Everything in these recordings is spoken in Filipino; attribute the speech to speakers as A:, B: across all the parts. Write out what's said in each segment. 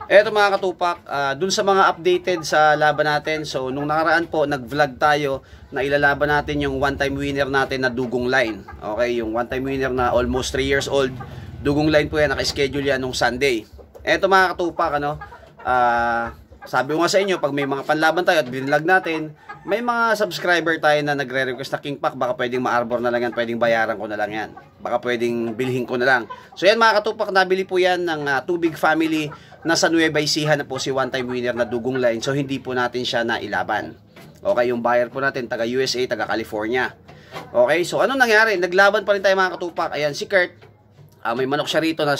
A: Eto mga katupak, dun sa mga updated sa laban natin. So, nung nakaraan po, nag-vlog tayo na ilalaban natin yung one-time winner natin na Dugong Line. Okay, yung one-time winner na almost 3 years old. Dugong Line po yan, naka-schedule yan nung Sunday. Eto mga katupak, sabi ko nga sa inyo, pag may mga panlaban tayo at binlog natin, may mga subscriber tayo na nagre-request na King Pack, baka pwedeng ma-arbor na lang yan, pwedeng bayaran ko na lang yan. Baka pwedeng bilhin ko na lang. So yan mga katupak, nabili po yan ng Two Big Family. Nasa Nueva Ecija na po si one-time winner na Dugong Line. So hindi po natin siya nailaban. Okay, yung buyer po natin, taga USA, taga California. Okay, so ano nangyari? Naglaban pa rin tayo mga katupak. Ayan, si Kurt. May manok siya rito na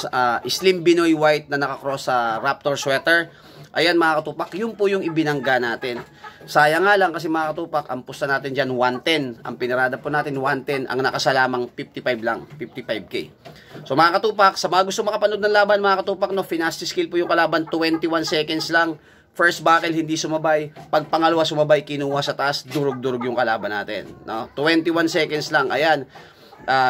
A: Slim Binoy White na nakakross sa Raptor sweater. Ayan mga katupak, yun po yung ibinangga natin. Sayang nga lang kasi mga katupak, ang pusta natin dyan 110. Ang pinarada po natin 110, ang nakasalamang 55 lang, 55k. So mga katupak, sa mga gusto makapanood ng laban mga katupak, no, finasti skill po yung kalaban, 21 seconds lang. First buckle, hindi sumabay. Pag pangalawa sumabay, kinuha sa taas, durug-durug yung kalaban natin. No? 21 seconds lang, ayan.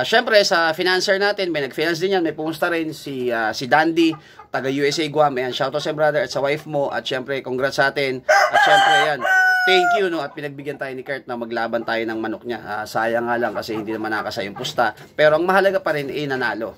A: Syempre sa financer natin, may nag-finance din yan, may pumusta rin si Dandy, taga USA Guam. Ayan, shoutout sa brother at sa wife mo, at syempre congrats sa atin, at syempre ayan, thank you, no, at pinagbigyan tayo ni Kurt na maglaban tayo ng manok niya. Sayang nga lang kasi hindi naman nakasa yung pusta, pero ang mahalaga pa rin nanalo.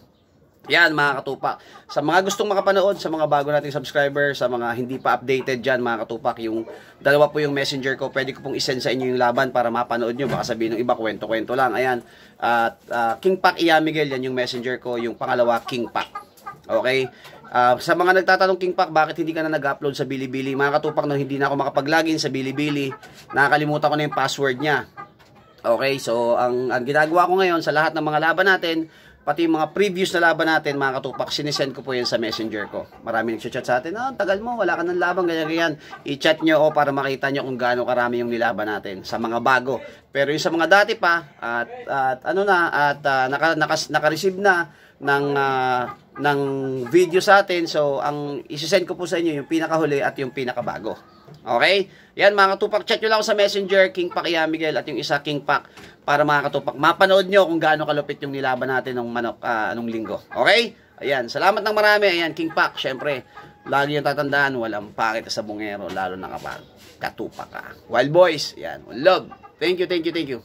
A: Yan mga katupak, sa mga gustong makapanood, sa mga bago nating subscriber, sa mga hindi pa updated dyan mga katupak, yung dalawa po yung messenger ko, pwede ko pong isend sa inyo yung laban para mapanood nyo. Baka sabihin ng iba, kwento-kwento lang. Ayan, at King Pack Iya Miguel, yan yung messenger ko. Yung pangalawa, King Pack. Okay, sa mga nagtatanong King Pack, bakit hindi ka na nag-upload sa Bilibili? Mga katupak, no, hindi na ako makapag-login sa Bilibili, nakakalimutan ko na yung password niya. Okay, so ang ginagawa ko ngayon sa lahat ng mga laban natin, pati yung mga previous na laban natin mga katupak, sinesend ko po yan sa messenger ko. Marami nagchat sa atin, tagal mo, wala ka ng laban, ganyan. I-chat nyo o para makita nyo kung gaano karami yung nilaban natin sa mga bago. Pero yung sa mga dati pa, naka-receive na ng video sa atin. So, ang isisend ko po sa inyo yung pinakahuli at yung pinakabago. Okay? Yan mga katupak, chat nyo lang sa messenger, King Pack Iya Miguel, at yung isa King Pack, para mga katupak, mapanood nyo kung gaano kalupit yung nilaban natin ng manok anong linggo. Okay? Ayan, salamat ng marami. Ayan, King Pack, syempre, lagi yung tatandaan, walang pakit sa bungero, lalo na kapag katupak ka. Wild boys, ayan, love. Thank you, thank you, thank you.